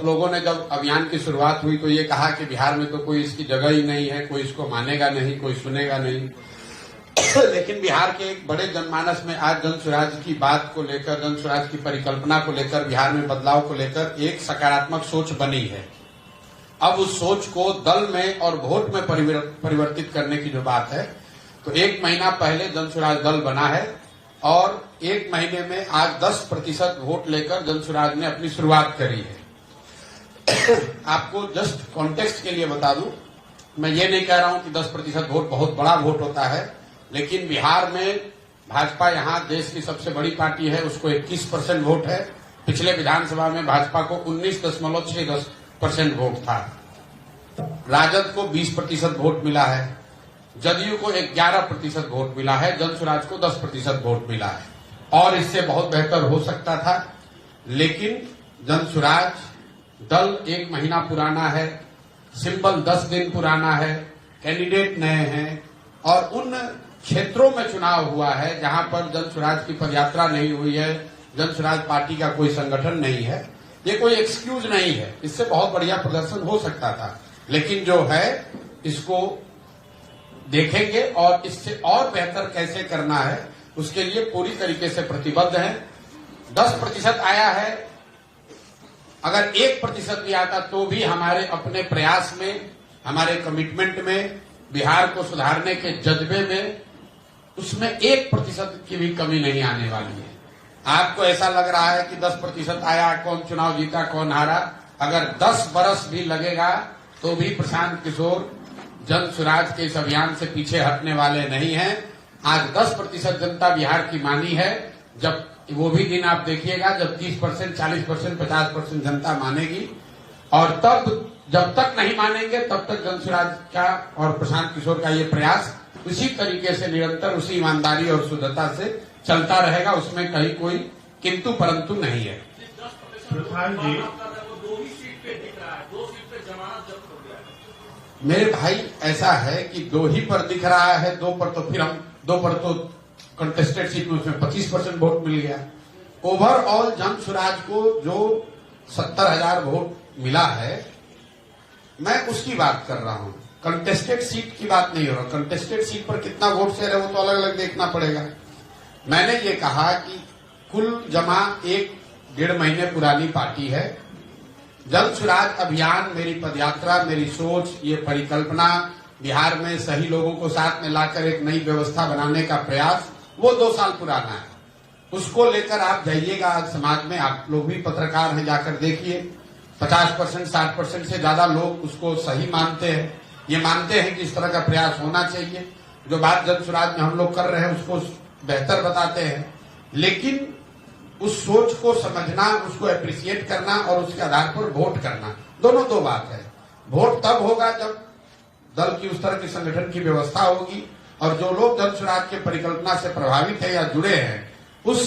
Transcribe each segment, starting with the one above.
लोगों ने जब अभियान की शुरुआत हुई तो ये कहा कि बिहार में तो कोई इसकी जगह ही नहीं है, कोई इसको मानेगा नहीं, कोई सुनेगा नहीं। लेकिन बिहार के एक बड़े जनमानस में आज जन स्वराज की बात को लेकर, जन स्वराज की परिकल्पना को लेकर, बिहार में बदलाव को लेकर एक सकारात्मक सोच बनी है। अब उस सोच को दल में और वोट में परिवर्तित करने की जो बात है, तो 1 महीना पहले जन स्वराज दल बना है और 1 महीने में आज 10% वोट लेकर जन स्वराज ने अपनी शुरुआत करी है। आपको जस्ट कॉन्टेक्स्ट के लिए बता दूं, मैं ये नहीं कह रहा हूं कि 10% वोट बहुत बड़ा वोट होता है, लेकिन बिहार में भाजपा यहाँ देश की सबसे बड़ी पार्टी है, उसको 21% वोट है। पिछले विधानसभा में भाजपा को 19.6% वोट था। राजद को 20% वोट मिला है, जदयू को 11% वोट मिला है, जन स्वराज को 10% वोट मिला है। और इससे बहुत बेहतर हो सकता था, लेकिन जन स्वराज दल 1 महीना पुराना है, सिंबल 10 दिन पुराना है, कैंडिडेट नए हैं और उन क्षेत्रों में चुनाव हुआ है जहां पर जन स्वराज की पदयात्रा नहीं हुई है, जन स्वराज पार्टी का कोई संगठन नहीं है। ये कोई एक्सक्यूज नहीं है, इससे बहुत बढ़िया प्रदर्शन हो सकता था, लेकिन जो है इसको देखेंगे और इससे और बेहतर कैसे करना है उसके लिए पूरी तरीके से प्रतिबद्ध हैं। 10% आया है, अगर 1% भी आता तो भी हमारे अपने प्रयास में, हमारे कमिटमेंट में, बिहार को सुधारने के जज्बे में उसमें 1% की भी कमी नहीं आने वाली है। आपको ऐसा लग रहा है कि 10% आया, कौन चुनाव जीता कौन हारा, अगर 10 बरस भी लगेगा तो भी प्रशांत किशोर जन स्वराज के इस अभियान से पीछे हटने वाले नहीं हैं। आज 10% जनता बिहार की मानी है, जब वो भी दिन आप देखिएगा जब 30%, 40%, 50% जनता मानेगी, और तब जब तक नहीं मानेंगे तब तक जन स्वराज का और प्रशांत किशोर का ये प्रयास उसी तरीके से निरंतर, उसी ईमानदारी और शुद्धता से चलता रहेगा। उसमें कहीं कोई किंतु परंतु नहीं है। मेरे भाई ऐसा है कि 2 ही पर दिख रहा है, 2 पर तो फिर हम 2 पर तो कंटेस्टेड सीट में उसमें 25% वोट मिल गया। ओवरऑल जन स्वराज को जो 70,000 वोट मिला है, मैं उसकी बात कर रहा हूं, कंटेस्टेड सीट की बात नहीं हो रहा। कंटेस्टेड सीट पर कितना वोट शेयर है वो तो अलग अलग देखना पड़ेगा। मैंने ये कहा कि कुल जमा 1-1.5 महीने पुरानी पार्टी है। जन स्वराज अभियान, मेरी पदयात्रा, मेरी सोच, ये परिकल्पना, बिहार में सही लोगों को साथ में लाकर एक नई व्यवस्था बनाने का प्रयास, वो 2 साल पुराना है। उसको लेकर आप जाइएगा आज समाज में, आप लोग भी पत्रकार हैं, जाकर देखिए 50%, 60% से ज्यादा लोग उसको सही मानते हैं। ये मानते हैं कि इस तरह का प्रयास होना चाहिए। जो बात जन स्वराज में हम लोग कर रहे हैं उसको बेहतर बताते हैं, लेकिन उस सोच को समझना, उसको अप्रिशिएट करना और उसके आधार पर वोट करना, दोनों 2 बात है। वोट तब होगा जब दल की उस तरह की संगठन की व्यवस्था होगी, और जो लोग जन स्वराज के परिकल्पना से प्रभावित है या जुड़े हैं, उस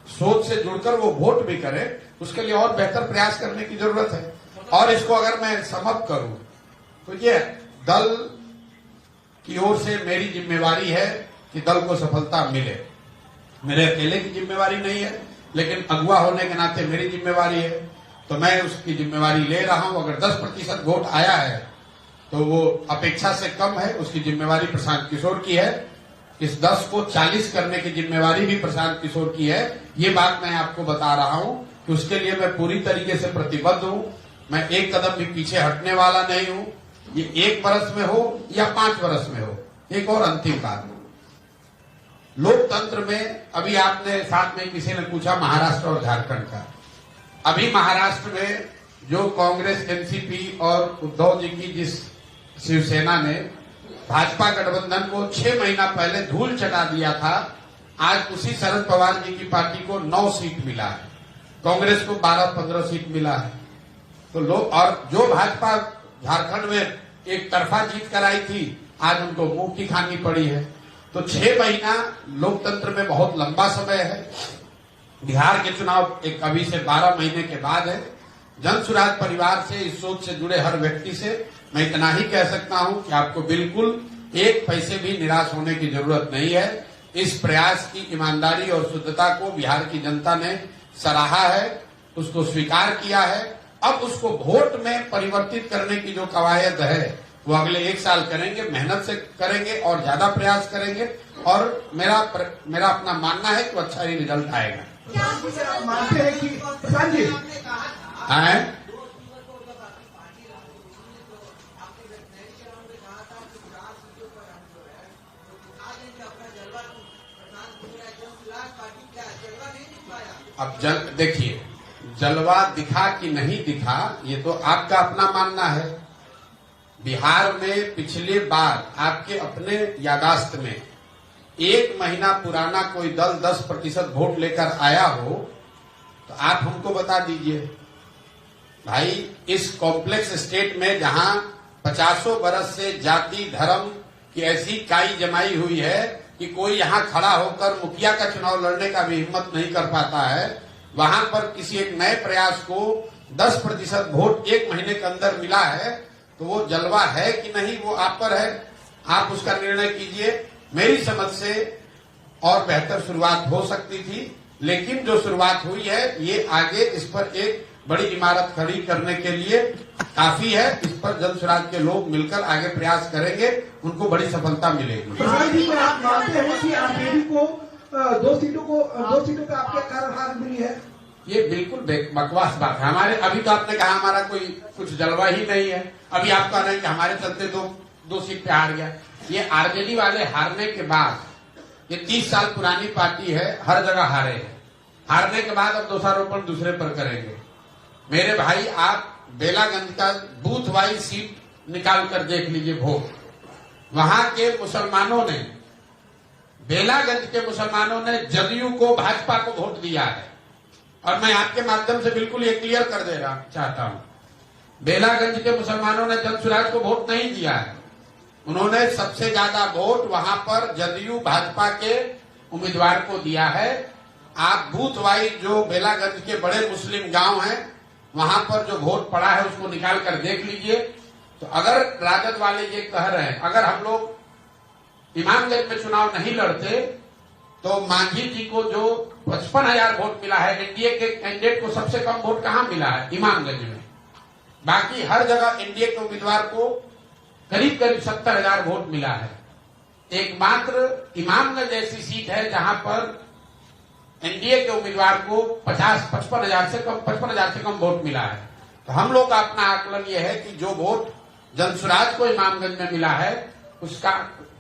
सोच से जुड़कर वो वोट भी करें, उसके लिए और बेहतर प्रयास करने की जरूरत है। और इसको अगर मैं समअप करूं तो ये दल की ओर से मेरी जिम्मेवारी है कि दल को सफलता मिले। मेरे अकेले की जिम्मेवारी नहीं है, लेकिन अगुवा होने के नाते मेरी जिम्मेवारी है, तो मैं उसकी जिम्मेवारी ले रहा हूं। अगर 10% वोट आया है तो वो अपेक्षा से कम है, उसकी जिम्मेवारी प्रशांत किशोर की है। इस 10 को 40 करने की जिम्मेवारी भी प्रशांत किशोर की है। ये बात मैं आपको बता रहा हूं कि उसके लिए मैं पूरी तरीके से प्रतिबद्ध हूं। मैं एक कदम भी पीछे हटने वाला नहीं हूं। ये 1 वर्ष में हो या 5 वर्ष में हो। एक और अंतिम बात, लोकतंत्र में अभी आपने साथ में किसी ने पूछा महाराष्ट्र और झारखंड का। अभी महाराष्ट्र में जो कांग्रेस, एनसीपी और उद्धव जी की जिस शिवसेना ने भाजपा गठबंधन को 6 महीना पहले धूल चटा दिया था, आज उसी शरद पवार जी की पार्टी को 9 सीट मिला है, कांग्रेस को 12-15 सीट मिला है। तो लोग, और जो भाजपा झारखंड में एक तरफा जीत कराई थी, आज उनको मुंह की खानी पड़ी है। तो 6 महीना लोकतंत्र में बहुत लंबा समय है। बिहार के चुनाव एक अभी से 12 महीने के बाद है। जन स्वराज परिवार से, इस सोच से जुड़े हर व्यक्ति से मैं इतना ही कह सकता हूं कि आपको बिल्कुल 1 पैसे भी निराश होने की जरूरत नहीं है। इस प्रयास की ईमानदारी और शुद्धता को बिहार की जनता ने सराहा है, उसको स्वीकार किया है। अब उसको वोट में परिवर्तित करने की जो कवायद है वो अगले 1 साल करेंगे, मेहनत से करेंगे और ज्यादा प्रयास करेंगे और मेरा अपना मानना है कि अच्छा ही रिजल्ट आएगा। आप मानते हैं कि प्रधान जी है अब देखिए जलवा दिखा कि नहीं दिखा ये तो आपका अपना मानना है। बिहार में पिछले बार आपके अपने यादाश्त में 1 महीना पुराना कोई दल 10% वोट लेकर आया हो तो आप हमको बता दीजिए। भाई इस कॉम्प्लेक्स स्टेट में जहां 50 बरस से जाति धर्म की ऐसी काई जमाई हुई है कि कोई यहाँ खड़ा होकर मुखिया का चुनाव लड़ने का भी हिम्मत नहीं कर पाता है, वहां पर किसी एक नए प्रयास को 10% वोट 1 महीने के अंदर मिला है तो वो जलवा है कि नहीं वो आप पर है, आप उसका निर्णय कीजिए। मेरी समझ से और बेहतर शुरुआत हो सकती थी, लेकिन जो शुरुआत हुई है ये आगे इस पर एक बड़ी इमारत खड़ी करने के लिए काफी है। इस पर जन स्वराज के लोग मिलकर आगे प्रयास करेंगे, उनको बड़ी सफलता मिलेगी। प्रधान जी क्या आप मानते हैं कि आरजेडी को 2 सीटों पे आपके कारण हार मिली है? ये बिल्कुल बकवास बात है। हमारे अभी तो आपने कहा हमारा कोई कुछ जलवा ही नहीं है, अभी आप कह रहे हैं कि हमारे चलते दो सीट पे हार गया। ये आरजेडी वाले हारने के बाद, ये 30 साल पुरानी पार्टी है, हर जगह हारे हैं। हारने के बाद अब दोषारोपण दूसरे पर करेंगे। मेरे भाई आप बेलागंज का बूथ वाइज सीट निकाल कर देख लीजिए वोट। वहां के मुसलमानों ने, बेलागंज के मुसलमानों ने जदयू को, भाजपा को वोट दिया है। और मैं आपके माध्यम से बिल्कुल ये क्लियर कर दे रहा चाहता हूं, बेलागंज के मुसलमानों ने जन स्वराज को वोट नहीं दिया है। उन्होंने सबसे ज्यादा वोट वहां पर जदयू भाजपा के उम्मीदवार को दिया है। आप बूथ वाइज जो बेलागंज के बड़े मुस्लिम गांव हैं वहां पर जो वोट पड़ा है उसको निकाल कर देख लीजिए। तो अगर राजद वाले ये कह रहे हैं अगर हम लोग इमामगंज में चुनाव नहीं लड़ते तो मांझी जी को जो 55,000 वोट मिला है, एनडीए के कैंडिडेट को सबसे कम वोट कहां मिला है? इमामगंज में। बाकी हर जगह एनडीए के उम्मीदवार को करीब 70,000 वोट मिला है। एकमात्र इमामगंज ऐसी सीट है जहां पर एनडीए के उम्मीदवार को 55,000 से कम वोट मिला है। तो हम लोग का अपना आकलन यह है कि जो वोट जनसुराज को इमामगंज में मिला है उसका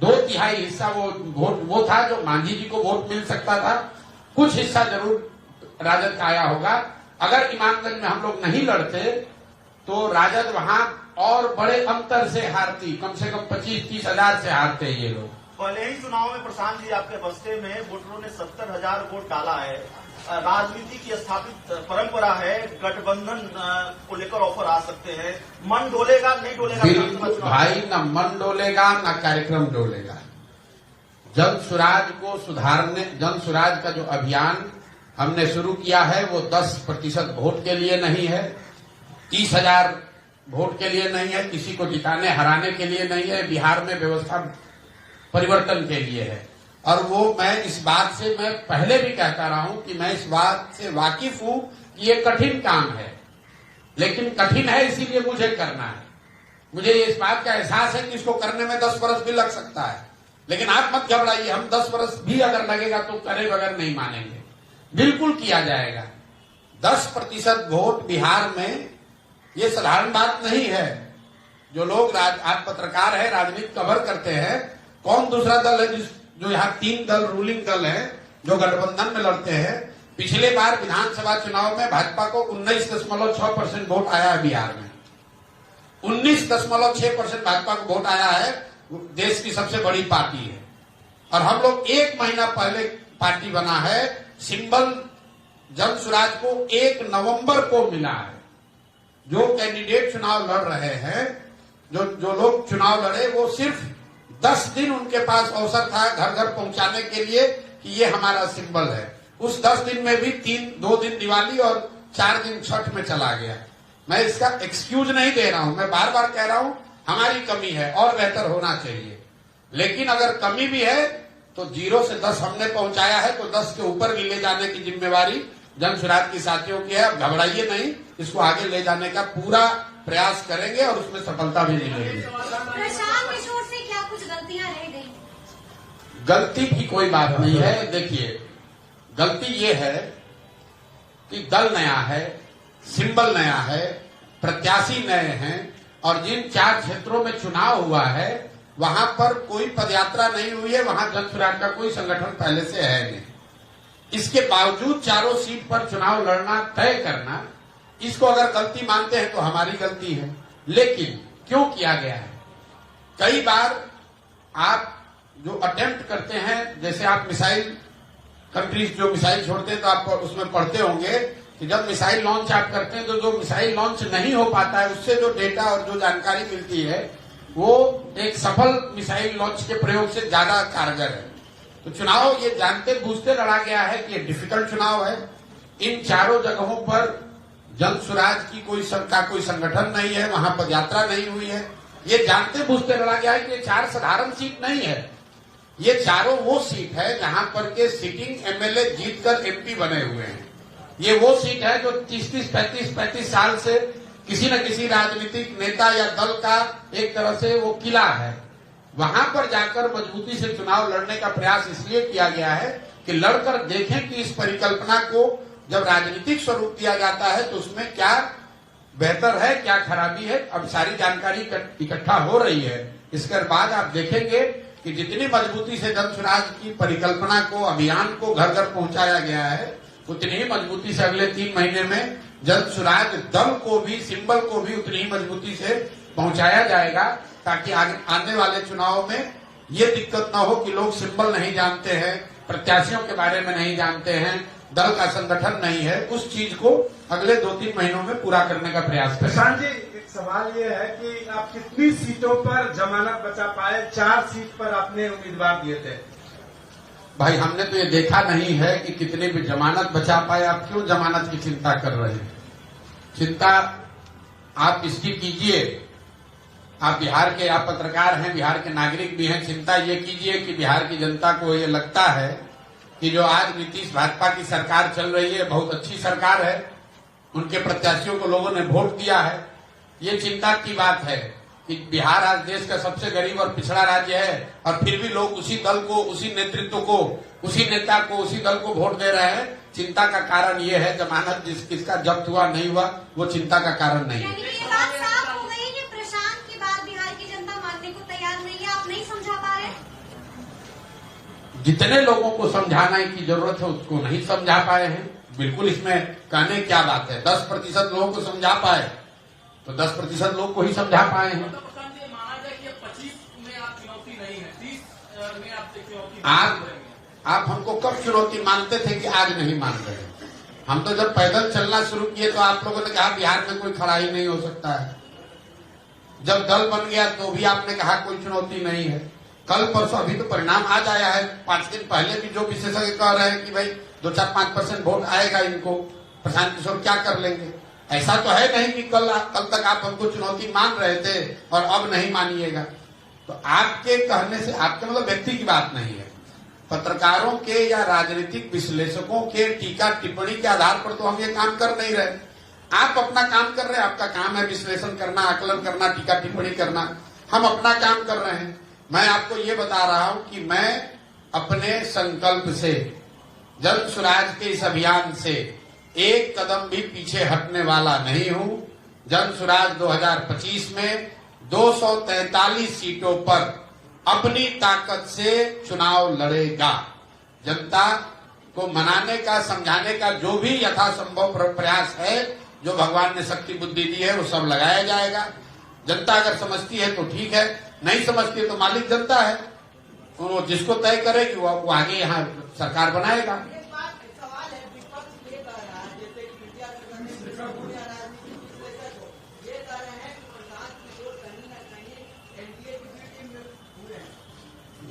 2/3 हिस्सा वो था जो मांझी जी को वोट मिल सकता था। कुछ हिस्सा जरूर राजद का आया होगा। अगर इमामगंज में हम लोग नहीं लड़ते तो राजद वहां और बड़े अंतर से हारती, कम से कम 25-30 हजार से हारते ये लोग। पहले ही चुनाव में प्रशांत जी आपके बस्ते में वोटरों ने 70,000 वोट डाला है। राजनीति की स्थापित परंपरा है, गठबंधन को लेकर ऑफर आ सकते हैं। मन डोलेगा नहीं डोलेगा? बिल्कुल भाई, न मन डोलेगा न कार्यक्रम डोलेगा। जन स्वराज को सुधारने, जन स्वराज का जो अभियान हमने शुरू किया है वो 10% वोट के लिए नहीं है, 30,000 वोट के लिए नहीं है, किसी को जिताने हराने के लिए नहीं है, बिहार में व्यवस्था परिवर्तन के लिए है। और वो मैं इस बात से मैं पहले भी कहता रहा हूं कि मैं इस बात से वाकिफ हूं कि ये कठिन काम है, लेकिन कठिन है इसीलिए मुझे करना है। मुझे इस बात का एहसास है कि इसको करने में 10 बरस भी लग सकता है, लेकिन आप मत घबराइए, हम 10 बरस भी अगर लगेगा तो करे बगैर नहीं मानेंगे, बिल्कुल किया जाएगा। 10% वोट बिहार में ये साधारण बात नहीं है। जो लोग आप पत्रकार है, राजनीति कवर करते हैं, कौन दूसरा दल है जो यहाँ 3 दल रूलिंग दल है जो गठबंधन में लड़ते हैं। पिछले बार विधानसभा चुनाव में भाजपा को 19.6% वोट आया है बिहार में। 19.6% भाजपा को वोट आया है, देश की सबसे बड़ी पार्टी है। और हम लोग 1 महीना पहले पार्टी बना है। सिंबल जन स्वराज को 1 नवंबर को मिला है। जो कैंडिडेट चुनाव लड़ रहे हैं, जो लोग चुनाव लड़े, वो सिर्फ 10 दिन उनके पास अवसर था घर घर पहुंचाने के लिए कि ये हमारा सिंबल है। उस 10 दिन में भी 2 दिन दिवाली और 4 दिन छठ में चला गया। मैं इसका एक्सक्यूज नहीं दे रहा हूं, मैं बार बार कह रहा हूं हमारी कमी है और बेहतर होना चाहिए। लेकिन अगर कमी भी है तो 0 से 10 हमने पहुंचाया है, तो 10 के ऊपर भी ले जाने की जिम्मेवारी जन स्वराज की साथियों की है। अब घबराइए नहीं, इसको आगे ले जाने का पूरा प्रयास करेंगे और उसमें सफलता भी मिलेगी। प्रशांत किशोर से क्या कुछ गलतियां रह गई? गलती की कोई बात नहीं है। देखिए, गलती ये है कि दल नया है, सिंबल नया है, प्रत्याशी नए हैं और जिन 4 क्षेत्रों में चुनाव हुआ है वहां पर कोई पदयात्रा नहीं हुई है, वहां जन सुराज का कोई संगठन पहले से है नहीं। इसके बावजूद चारों सीट पर चुनाव लड़ना, तय करना, इसको अगर गलती मानते हैं तो हमारी गलती है। लेकिन क्यों किया गया है? कई बार आप जो अटेम्प्ट करते हैं, जैसे आप मिसाइल कंट्रीज जो मिसाइल छोड़ते हैं तो आप उसमें पढ़ते होंगे कि जब मिसाइल लॉन्च आप करते हैं तो जो मिसाइल लॉन्च नहीं हो पाता है उससे जो डेटा और जो जानकारी मिलती है वो एक सफल मिसाइल लॉन्च के प्रयोग से ज्यादा कारगर है। तो चुनाव ये जानते बूझते लड़ा गया है कि डिफिकल्ट चुनाव है। इन चारों जगहों पर जन सुराज की कोई संगठन नहीं है, वहां पदयात्रा नहीं हुई है। ये जानते बूझते लड़ा गया है कि ये 4 साधारण सीट नहीं है, ये चारों वो सीट है जहां पर के सिटिंग एमएलए जीतकर एमपी बने हुए हैं। ये वो सीट है जो 30-30, 35-35 साल से किसी न किसी राजनीतिक नेता या दल का एक तरह से वो किला है। वहां पर जाकर मजबूती से चुनाव लड़ने का प्रयास इसलिए किया गया है कि लड़कर देखें कि इस परिकल्पना को जब राजनीतिक स्वरूप दिया जाता है तो उसमें क्या बेहतर है, क्या खराबी है। अब सारी जानकारी इकट्ठा हो रही है। इसके बाद आप देखेंगे कि जितनी मजबूती से जन सुराज की परिकल्पना को, अभियान को घर घर पहुंचाया गया है, उतनी ही मजबूती से अगले 3 महीने में जन सुराज दल को भी, सिंबल को भी उतनी ही मजबूती से पहुंचाया जाएगा, ताकि आने वाले चुनाव में ये दिक्कत न हो कि लोग सिंबल नहीं जानते हैं, प्रत्याशियों के बारे में नहीं जानते हैं, दल का संगठन नहीं है। उस चीज को अगले 2-3 महीनों में पूरा करने का प्रयास करें। प्रशांत जी, एक सवाल ये है कि आप कितनी सीटों पर जमानत बचा पाए? 4 सीट पर आपने उम्मीदवार दिए थे। भाई, हमने तो ये देखा नहीं है कि कितने भी जमानत बचा पाए। आप क्यों जमानत की चिंता कर रहे हैं? चिंता आप इसकी कीजिए, आप बिहार के, आप पत्रकार हैं, बिहार के नागरिक भी हैं। चिंता ये कीजिए कि बिहार की जनता को ये लगता है कि जो आज नीतीश भाजपा की सरकार चल रही है बहुत अच्छी सरकार है, उनके प्रत्याशियों को लोगों ने वोट दिया है। ये चिंता की बात है कि बिहार आज देश का सबसे गरीब और पिछड़ा राज्य है और फिर भी लोग उसी दल को, उसी नेतृत्व को, उसी नेता को, उसी दल को वोट दे रहे हैं। चिंता का कारण ये है, जमानत किसका जब्त हुआ नहीं हुआ वो चिंता का कारण नहीं है। ये बात साफ हो गई कि प्रशांत की बात बिहार की जनता मानने को तैयार नहीं है, आप नहीं समझा पा रहे? जितने लोगों को समझाने की जरूरत है उसको नहीं समझा पाए हैं। बिल्कुल, इसमें कहने क्या बात है। 10% लोगों को समझा पाए तो 10% लोग को ही समझा पाए हैं। माना जाए कि 25 में आप चुनौती नहीं है, 30 में आप चुनौती। आप हमको कब चुनौती मानते थे कि आज नहीं मान रहे? हम तो जब पैदल चलना शुरू किए तो आप लोगों ने कहा बिहार में कोई खड़ा ही नहीं हो सकता है। जब दल बन गया तो भी आपने कहा कोई चुनौती नहीं है। कल परसों अभी तो परिणाम आज आया है। 5 दिन पहले भी जो विशेषज्ञ कह रहे हैं कि भाई 2-4-5% वोट आएगा इनको, प्रशांत किशोर क्या कर लेंगे। ऐसा तो है नहीं कि कल तक आप हमको चुनौती मान रहे थे और अब नहीं मानिएगा। तो आपके कहने से, आपके मतलब व्यक्ति की बात नहीं है, पत्रकारों के या राजनीतिक विश्लेषकों के टीका टिप्पणी के आधार पर तो हम ये काम कर नहीं रहे। आप अपना काम कर रहे हैं, आपका काम है विश्लेषण करना, आकलन करना, टीका टिप्पणी करना। हम अपना काम कर रहे हैं। मैं आपको ये बता रहा हूं कि मैं अपने संकल्प से, जन सुराज के इस अभियान से एक कदम भी पीछे हटने वाला नहीं हूं। जन सुराज 2025 में 243 सीटों पर अपनी ताकत से चुनाव लड़ेगा। जनता को मनाने का, समझाने का जो भी यथासंभव प्रयास है, जो भगवान ने शक्ति बुद्धि दी है, वो सब लगाया जाएगा। जनता अगर समझती है तो ठीक है, नहीं समझती है तो मालिक जनता है, वो जिसको तय करेगी वो आगे यहाँ सरकार बनाएगा।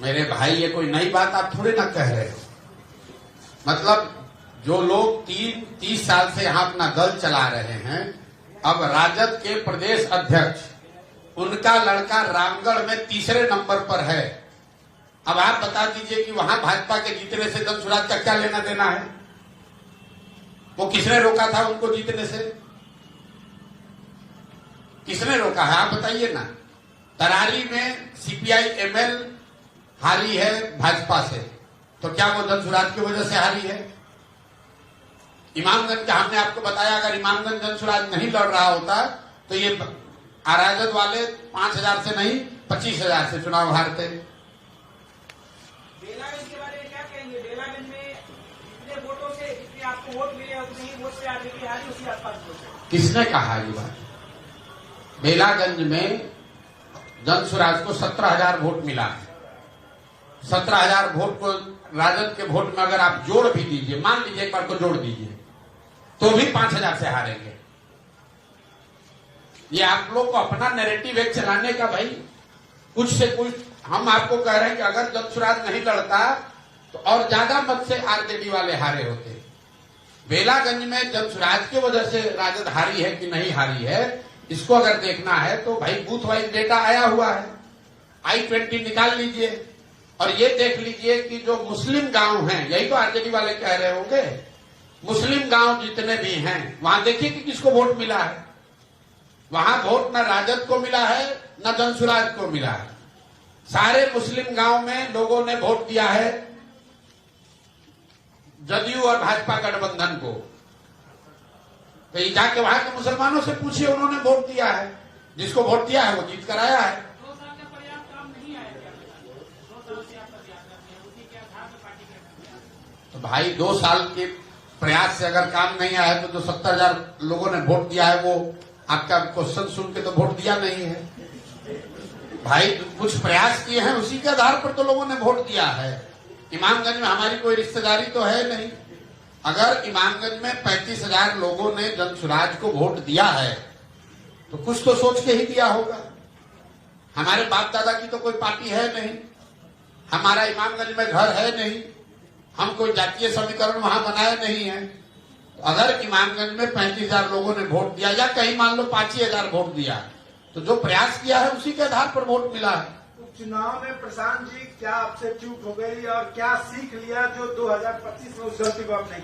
मेरे भाई, ये कोई नई बात आप थोड़ी ना कह रहे हो। मतलब जो लोग 30 साल से यहाँ अपना दल चला रहे हैं, अब राजद के प्रदेश अध्यक्ष, उनका लड़का रामगढ़ में 3रे नंबर पर है। अब आप बता दीजिए कि वहां भाजपा के जीतने से जन सुराज का क्या लेना देना है? वो किसने रोका था उनको जीतने से? किसने रोका है आप बताइए ना। तरारी में सीपीआई एमएल हारी है भाजपा से, तो क्या वो जनसुराज की वजह से हारी है? इमामगंज का हमने आपको बताया, अगर इमामगंज जनसुराज नहीं लड़ रहा होता तो ये अराजद वाले 5,000 से नहीं 25,000 से चुनाव हारते। बेलागंज के बारे में क्या कहेंगे? बेलागंज में जितने वोटों से जितने आपको वोट मिले उतने ही वोट से आगे की हारी उसी आसपास। किसने कहा ये बात? बेलागंज में जनसुराज को 17,000 वोट मिला है। 17,000 वोट को राजद के वोट में अगर आप जोड़ भी दीजिए, मान लीजिए एक बार को जोड़ दीजिए, तो भी 5,000 से हारेंगे। ये आप लोग को अपना नैरेटिव एक चलाने का, भाई कुछ से कुछ हम आपको कह रहे हैं कि अगर जनसुराज नहीं लड़ता तो और ज्यादा मत से आरजेडी वाले हारे होते। बेलागंज में जनसुराज की वजह से राजद हारी है कि नहीं हारी है, इसको अगर देखना है तो भाई बूथ वाइज डेटा आया हुआ है, I-20 निकाल लीजिए और ये देख लीजिए कि जो मुस्लिम गांव हैं, यही तो आरजेडी वाले कह रहे होंगे, मुस्लिम गांव जितने भी हैं वहां देखिए कि किसको वोट मिला है। वहां वोट न राजद को मिला है न जनसुराज को मिला है। सारे मुस्लिम गांव में लोगों ने वोट दिया है जदयू और भाजपा गठबंधन को। तो ये जाके वहां के मुसलमानों से पूछिए, उन्होंने वोट दिया है, जिसको वोट दिया है वो जीत कर आया है। 2 साल का पर्याप्त काम नहीं आया क्या? 2 साल से आपका ज्यादा है, उसी के आधार पर पार्टी का। तो भाई 2 साल के प्रयास से अगर काम नहीं आया तो जो 70,000 लोगों ने वोट दिया है वो आपका क्वेश्चन सुन के तो वोट दिया नहीं है। भाई कुछ प्रयास किए हैं, उसी के आधार पर तो लोगों ने वोट दिया है। इमामगंज में हमारी कोई रिश्तेदारी तो है नहीं। अगर इमामगंज में 35,000 लोगों ने जनसुराज को वोट दिया है तो कुछ तो सोच के ही दिया होगा। हमारे बाप दादा की तो कोई पार्टी है नहीं, हमारा इमामगंज में घर है नहीं, हम कोई जातीय समीकरण वहां बनाए नहीं है। तो अगर इमामगंज में 35,000 लोगों ने वोट दिया या कहीं मान लो 5,000 वोट दिया, तो जो प्रयास किया है उसी के आधार पर वोट मिला है। चुनाव में प्रशांत जी क्या आपसे चूक हो गई और क्या सीख लिया जो 2025 में उस गलती को आप नहीं